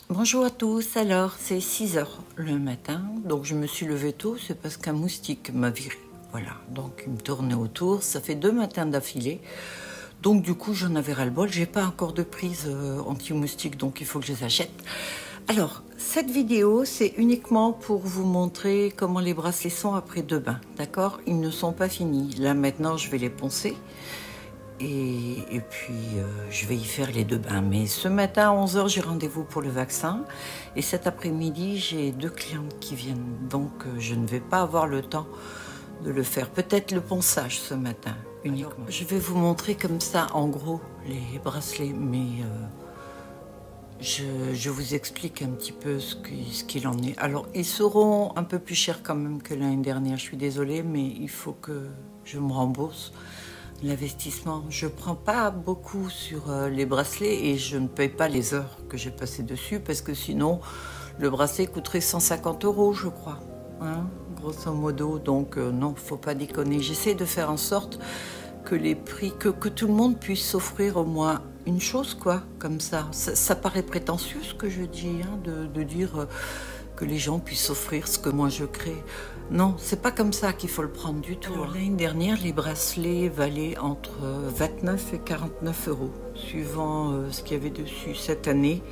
Bonjour à tous, alors c'est 6 h le matin, donc je me suis levée tôt, c'est parce qu'un moustique m'a viré. Voilà, donc il me tournait autour, ça fait 2 matins d'affilée, donc du coup j'en avais ras-le-bol, j'ai pas encore de prise anti-moustique, donc il faut que je les achète. Alors, cette vidéo, c'est uniquement pour vous montrer comment les bracelets sont après 2 bains, d'accord? Ils ne sont pas finis, là maintenant je vais les poncer. Et puis, je vais y faire les 2 bains. Mais ce matin, à 11 h, j'ai rendez-vous pour le vaccin. Et cet après-midi, j'ai 2 clientes qui viennent. Donc, je ne vais pas avoir le temps de le faire. Peut-être le ponçage ce matin, uniquement. Alors, je vais vous montrer comme ça, en gros, les bracelets. Mais je vous explique un petit peu ce qu'il en est. Alors, ils seront un peu plus chers quand même que l'année dernière. Je suis désolée, mais il faut que je me rembourse. L'investissement, je prends pas beaucoup sur les bracelets et je ne paye pas les heures que j'ai passées dessus parce que sinon le bracelet coûterait 150 €, je crois, hein, grosso modo. Donc non, faut pas déconner. J'essaie de faire en sorte que les prix, que tout le monde puisse s'offrir au moins une chose, quoi, comme ça. Ça paraît prétentieux ce que je dis, hein, de dire que les gens puissent s'offrir ce que moi je crée. Non, c'est pas comme ça qu'il faut le prendre du tout. L'année dernière, les bracelets valaient entre 29 et 49 €, suivant ce qu'il y avait dessus. Cette année,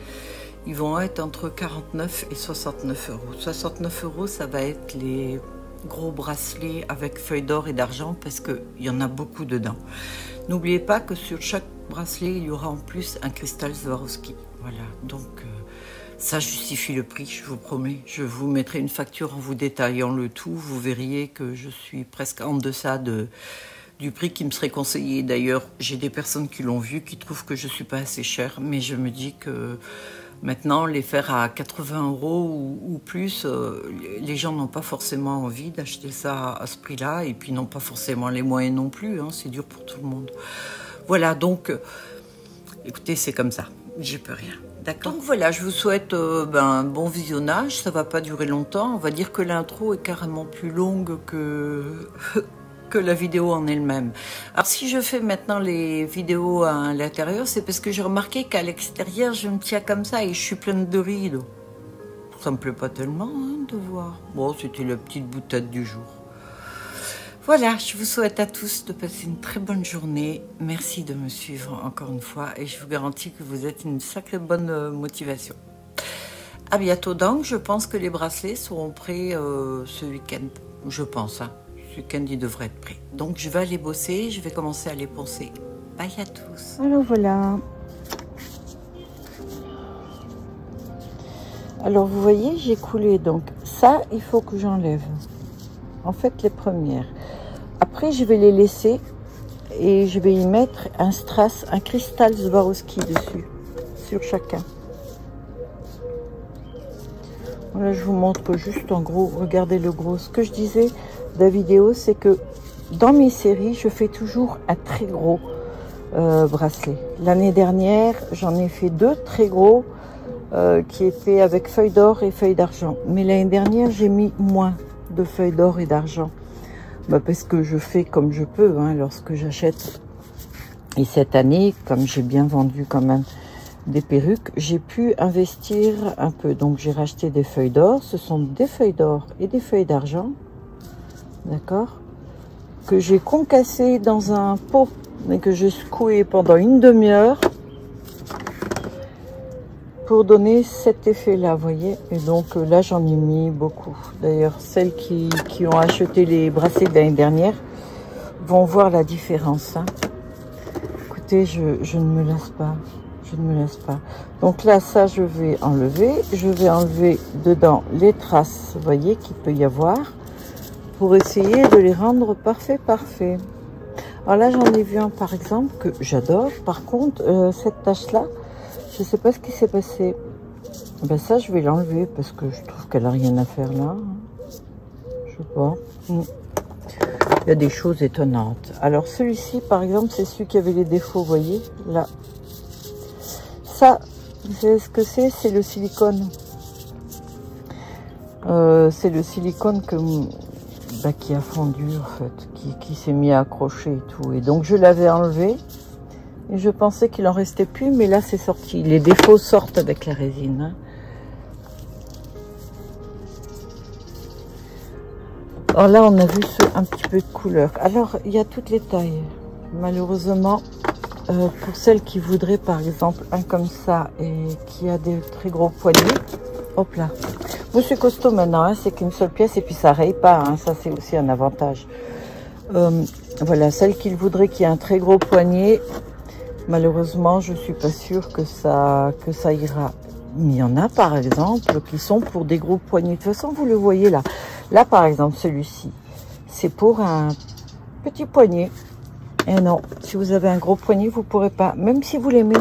ils vont être entre 49 et 69 €. 69 €, ça va être les gros bracelets avec feuilles d'or et d'argent parce qu'il y en a beaucoup dedans. N'oubliez pas que sur chaque bracelet, il y aura en plus un cristal Swarovski. Voilà, donc ça justifie le prix, je vous promets. Je vous mettrai une facture en vous détaillant le tout. Vous verriez que je suis presque en deçà du prix qui me serait conseillé. D'ailleurs, j'ai des personnes qui l'ont vu, qui trouvent que je ne suis pas assez chère. Mais je me dis que maintenant, les faire à 80 € ou plus, les gens n'ont pas forcément envie d'acheter ça à ce prix-là. Et puis n'ont pas forcément les moyens non plus. Hein, c'est dur pour tout le monde. Voilà, donc, écoutez, c'est comme ça. J'y peux rien. D'accord. Donc voilà, je vous souhaite un bon visionnage. Ça va pas durer longtemps. On va dire que l'intro est carrément plus longue que la vidéo en elle-même. Alors si je fais maintenant les vidéos à l'intérieur, c'est parce que j'ai remarqué qu'à l'extérieur, je me tiens comme ça et je suis pleine de rides. Ça me plaît pas tellement, hein, de voir. Bon, c'était la petite boutade du jour. Voilà, je vous souhaite à tous de passer une très bonne journée. Merci de me suivre encore une fois et je vous garantis que vous êtes une sacrée bonne motivation. À bientôt donc, je pense que les bracelets seront prêts ce week-end. Je pense, hein. Ce week-end, ils devraient être prêts. Donc je vais aller bosser, je vais commencer à les poncer. Bye à tous. Alors voilà. Alors vous voyez, j'ai coulé donc ça, il faut que j'enlève. En fait, les premières. Après, je vais les laisser et je vais y mettre un strass, un cristal Swarovski dessus, sur chacun. Voilà, je vous montre juste en gros, regardez le gros. Ce que je disais de la vidéo, c'est que dans mes séries, je fais toujours un très gros bracelet. L'année dernière, j'en ai fait 2 très gros qui étaient avec feuilles d'or et feuilles d'argent. Mais l'année dernière, j'ai mis moins de feuilles d'or et d'argent, parce que je fais comme je peux, hein, lorsque j'achète. Et cette année, comme j'ai bien vendu quand même des perruques, j'ai pu investir un peu. Donc j'ai racheté des feuilles d'or. Ce sont des feuilles d'or et des feuilles d'argent, d'accord, que j'ai concassé dans un pot, mais que j'ai secoué pendant une demi-heure pour donner cet effet là, vous voyez. Et donc là j'en ai mis beaucoup. D'ailleurs celles qui ont acheté les bracelets de l'année dernière vont voir la différence, hein. Écoutez, je ne me lasse pas, je ne me lasse pas. Donc là ça je vais enlever dedans les traces, vous voyez, qu'il peut y avoir, pour essayer de les rendre parfaits. Alors là j'en ai vu un par exemple que j'adore. Par contre cette tache là, je sais pas ce qui s'est passé. Ben ça, je vais l'enlever parce que je trouve qu'elle a rien à faire là. Je sais pas. Il y a des choses étonnantes. Alors celui-ci, par exemple, c'est celui qui avait les défauts, vous voyez, là. Ça, vous savez ce que c'est? C'est le silicone. C'est le silicone qui a fondu, en fait, qui s'est mis à accrocher et tout. Et donc, je l'avais enlevé. Et je pensais qu'il en restait plus, mais là c'est sorti. Les défauts sortent avec la résine, hein. Alors là, on a vu un petit peu de couleur. Alors, il y a toutes les tailles. Malheureusement, pour celles qui voudraient, par exemple, un comme ça et qui a des très gros poignets. Hop là. Bon, c'est costaud maintenant, hein, c'est qu'une seule pièce et puis ça raye pas. Hein, ça, c'est aussi un avantage. Voilà, celle qui voudrait qui a un très gros poignet. Malheureusement, je suis pas sûre que ça ira. Mais il y en a, par exemple, qui sont pour des gros poignets. De toute façon, vous le voyez là. Là, par exemple, celui-ci, c'est pour un petit poignet. Et non, si vous avez un gros poignet, vous pourrez pas. Même si vous l'aimez,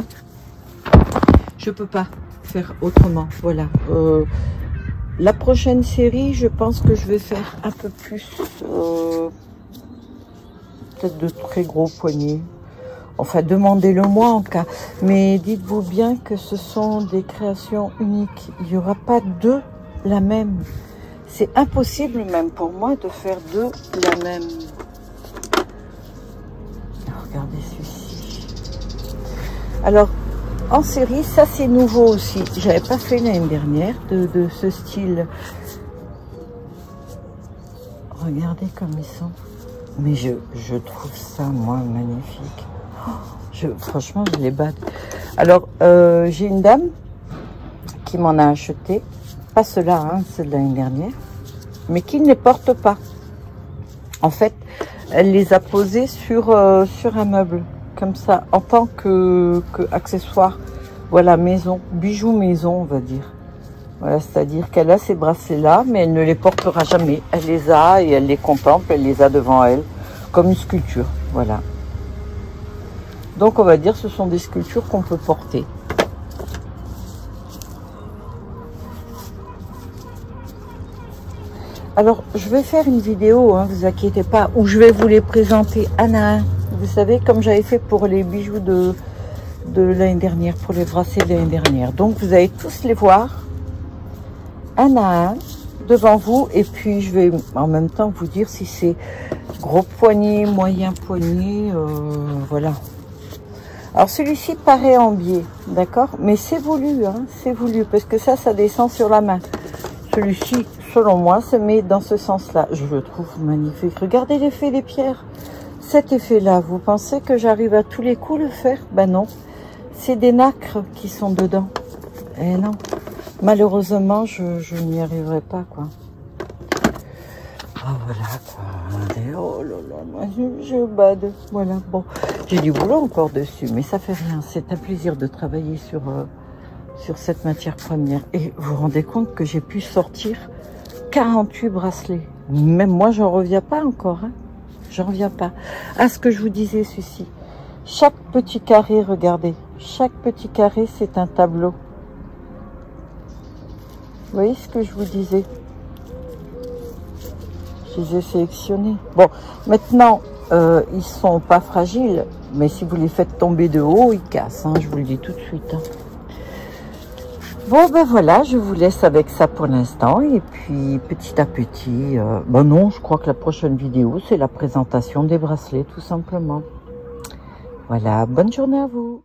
je peux pas faire autrement. Voilà. La prochaine série, je pense que je vais faire un peu plus, peut-être de très gros poignets. Enfin, demandez-le moi en cas. Mais dites-vous bien que ce sont des créations uniques. Il n'y aura pas deux la même. C'est impossible même pour moi de faire deux la même. Regardez celui-ci. Alors, en série, ça c'est nouveau aussi. J'avais pas fait l'année dernière de ce style. Regardez comme ils sont. Mais je trouve ça, moi, magnifique. Franchement, je les bats. Alors, j'ai une dame qui m'en a acheté. Pas ceux-là, hein, ceux de l'année dernière. Mais qui ne les porte pas. En fait, elle les a posés sur un meuble. Comme ça, en tant que accessoire. Voilà, maison. Bijoux maison, on va dire. Voilà, c'est-à-dire qu'elle a ces bracelets-là, mais elle ne les portera jamais. Elle les a et elle les contemple. Elle les a devant elle. Comme une sculpture. Voilà. Donc on va dire ce sont des sculptures qu'on peut porter. Alors je vais faire une vidéo, hein, vous inquiétez pas, où je vais vous les présenter un à un. Vous savez, comme j'avais fait pour les bijoux de l'année dernière, pour les bracelets de l'année dernière. Donc vous allez tous les voir un à un devant vous. Et puis je vais en même temps vous dire si c'est gros poignet, moyen poignet, voilà. Alors celui-ci paraît en biais, d'accord, mais c'est voulu, hein, c'est voulu, parce que ça descend sur la main. Celui-ci, selon moi, se met dans ce sens-là. Je le trouve magnifique. Regardez l'effet des pierres. Cet effet-là, vous pensez que j'arrive à tous les coups le faire? Ben non, c'est des nacres qui sont dedans. Eh non, malheureusement, je n'y arriverai pas, quoi. Ah voilà, quoi. Oh là là, moi je bade. Voilà, bon. J'ai du boulot encore dessus, mais ça fait rien. C'est un plaisir de travailler sur cette matière première. Et vous vous rendez compte que j'ai pu sortir 48 bracelets. Même moi, j'en reviens pas encore. Hein. J'en reviens pas. Ah, ce que je vous disais, ceci. Chaque petit carré, regardez. Chaque petit carré, c'est un tableau. Vous voyez ce que je vous disais? Je les ai sélectionnés. Bon, maintenant, ils sont pas fragiles, mais si vous les faites tomber de haut, ils cassent. Hein, je vous le dis tout de suite. Hein. Bon, ben voilà, je vous laisse avec ça pour l'instant. Et puis, petit à petit, ben non, je crois que la prochaine vidéo, c'est la présentation des bracelets, tout simplement. Voilà, bonne journée à vous.